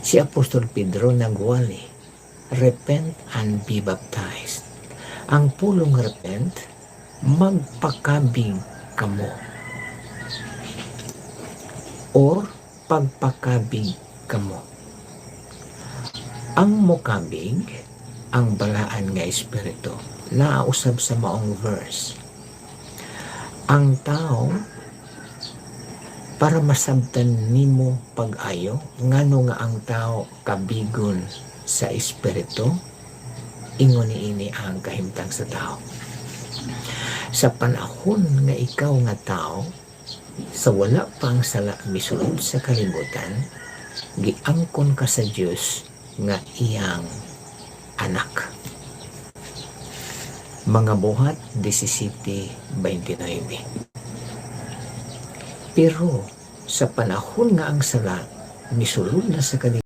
Si Apostol Pedro nagwali, repent and be baptized. Ang pulong repent, magpakabig kamo. Or pagpakabig kamo. Ang mukabig, ang balaan nga espiritu, nausab sa maong verse. Ang tao, para masabtan nimo pag-ayo, ngano nga ang tao kabigon sa espiritu, ingon niini ang kahimtang sa tao. Sa panahon nga ikaw nga tao, sa wala pang sala misulod sa kalibutan, giangkon ka sa Dios nga iyang anak. Mga Buhat 17:29. Pero sa panahon nga ang sala misulod na sa kalibutan,